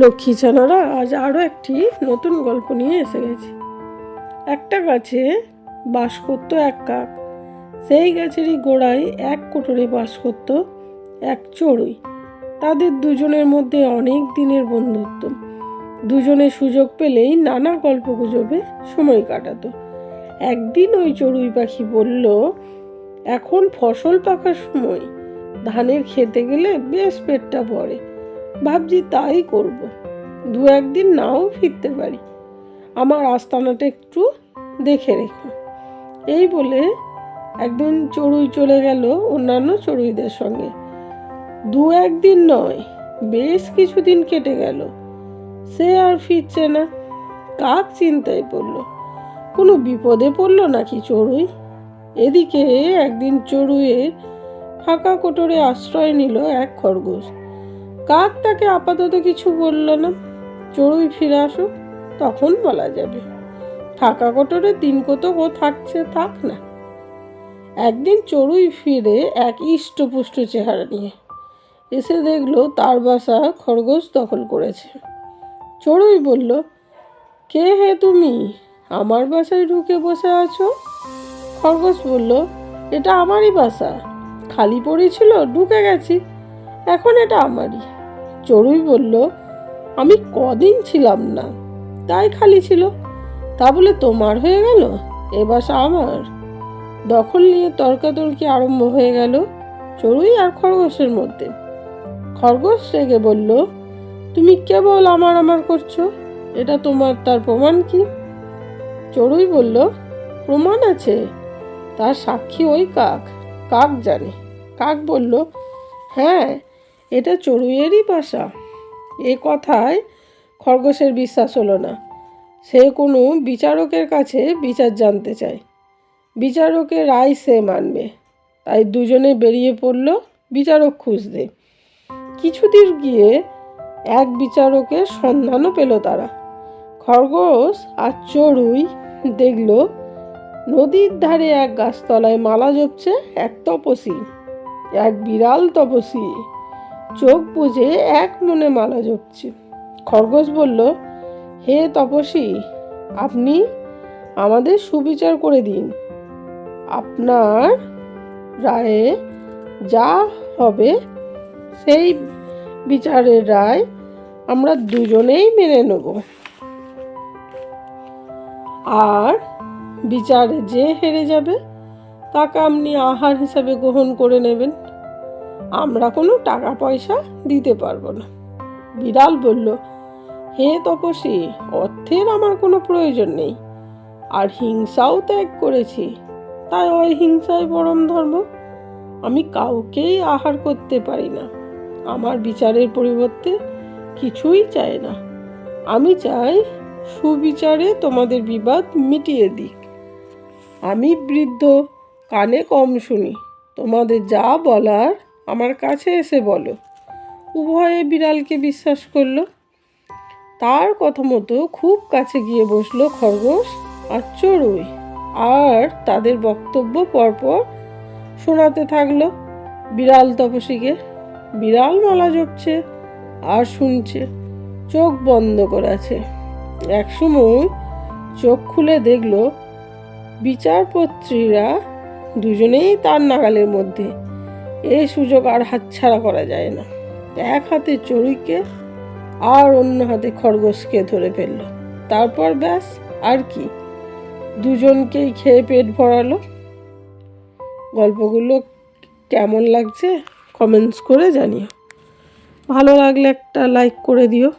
লক্ষ্মী ছানারা আজ আরও একটি নতুন গল্প নিয়ে এসে গেছে। একটা গাছে বাস করত এক কাক। সেই গাছেরই গোড়ায় এক কোটরে বাস করত এক চড়ুই। তাদের দুজনের মধ্যে অনেক দিনের বন্ধুত্ব। দুজনে সুযোগ পেলেই নানা গল্প গুজবে সময় কাটাতো। একদিন ওই চড়ুই পাখি বলল, এখন ফসল পাকার সময়, ধানের খেতে গেলে বেশ পেটটা ভরে, ভাবছি তাই করব। দু একদিন নাও ফিরতে পারি, আমার আস্তানাটা একটু দেখে রেখো। এই বলে একদিন চড়ুই চলে গেল অন্যান্য চড়ুইদের সঙ্গে। দু একদিন নয়, বেশ কিছুদিন কেটে গেল, সে আর ফিরছে না। কাক চিন্তায় পড়ল, কোনো বিপদে পড়ল নাকি চড়ুই। এদিকে একদিন চড়ুইয়ের ফাঁকা কোটরে আশ্রয় নিল এক খরগোশ। কাক তাকে আপাতত কিছু বলল না, চড়ুই ফিরে আসুক তখন বলা যাবে। ফাঁকা কোটরে দিন কতক ও থাকছে, থাক না। একদিন চড়ুই ফিরে এক ইষ্টপুষ্ট চেহারা নিয়ে এসে দেখলো তার বাসা খরগোশ দখল করেছে। চড়ুই বলল, কে হে তুমি, আমার বাসায় ঢুকে বসে আছো? খরগোশ বলল, এটা আমারই বাসা, খালি পড়েছিল ঢুকে গেছি, এখন এটা আমারই। চড়ুই বলল, আমি কদিন ছিলাম না, তাই খালি ছিল, তা বলে তোমার হয়ে গেল, এ বাসা আমার। দখল নিয়ে তর্কাতর্কি আরম্ভ হয়ে গেল চড়ুই আর খরগোশের মধ্যে। খরগোশ রেগে বলল, তুমি কেবল আমার আমার করছো, এটা তোমার, তার প্রমাণ কি? চড়ুই বলল, প্রমাণ আছে, তার সাক্ষী ওই কাক, কাক জানে। কাক বলল, হ্যাঁ, এটা চড়ুইয়েরই বাসা। এ কথায় খরগোশের বিশ্বাস হলো না। সে কোনো বিচারকের কাছে বিচার জানতে চায়, বিচারকের রায় সে মানবে। তাই দুজনে বেরিয়ে পড়ল বিচারক খুঁজতে। কিছুদিন গিয়ে এক বিচারকের সন্ধানও পেল তারা। খরগোশ আর চড়ুই দেখল নদীর ধারে এক গাছতলায় মালা জপছে এক তপস্বী, এক বিড়াল তপস্বী, চোখ বুজে এক মনে মালা জপছে। খরগোশ বলল, হে তপস্বী, আপনি আমাদের সুবিচার করে দিন, আপনার রায়ে যা হবে সেই বিচারের রায় আমরা দুজনেই মেনে নেব, আর বিচারে যে হেরে যাবে তাকে আপনি আহার হিসাবে গ্রহণ করে নেবেন, আমরা কোনো টাকা পয়সা দিতে পারবো না। বিড়াল বলল, হে তপস্বী, অর্থের আমার কোনো প্রয়োজন নেই, আর হিংসাও ত্যাগ করেছি, তাই ওই হিংসাই পরম ধর্ম। আমি কাউকেই আহার করতে পারি না, আমার বিচারের পরিবর্তে কিছুই চাই না, আমি চাই সুবিচারে তোমাদের বিবাদ মিটিয়ে দিক। আমি বৃদ্ধ, কানে কম শুনি, তোমাদের যা বলার আমার কাছে এসে বলো। উভয়ে বিড়ালকে বিশ্বাস করলো। তার কথা মতো খুব কাছে গিয়ে বসলো খরগোশ আর চড়ুই, আর তাদের বক্তব্য পরপর শোনাতে থাকলো বিড়াল তপস্বীকে। বিড়াল মালা জপছে আর শুনছে, চোখ বন্ধ করে আছে। এক সময় চোখ খুলে দেখলো বিচারপত্রীরা দুজনেই তার নাগালের মধ্যে। এই সুযোগ আর হাতছাড়া করা যায় না। এক হাতে চড়ুইকে আর অন্য হাতে খরগোশকে ধরে ফেলল। তারপর ব্যাস, আর কি, দুজনকেই খেয়ে পেট ভরালো। গল্পগুলো কেমন লাগছে কমেন্টস করে জানিও। ভালো লাগলে একটা লাইক করে দিও।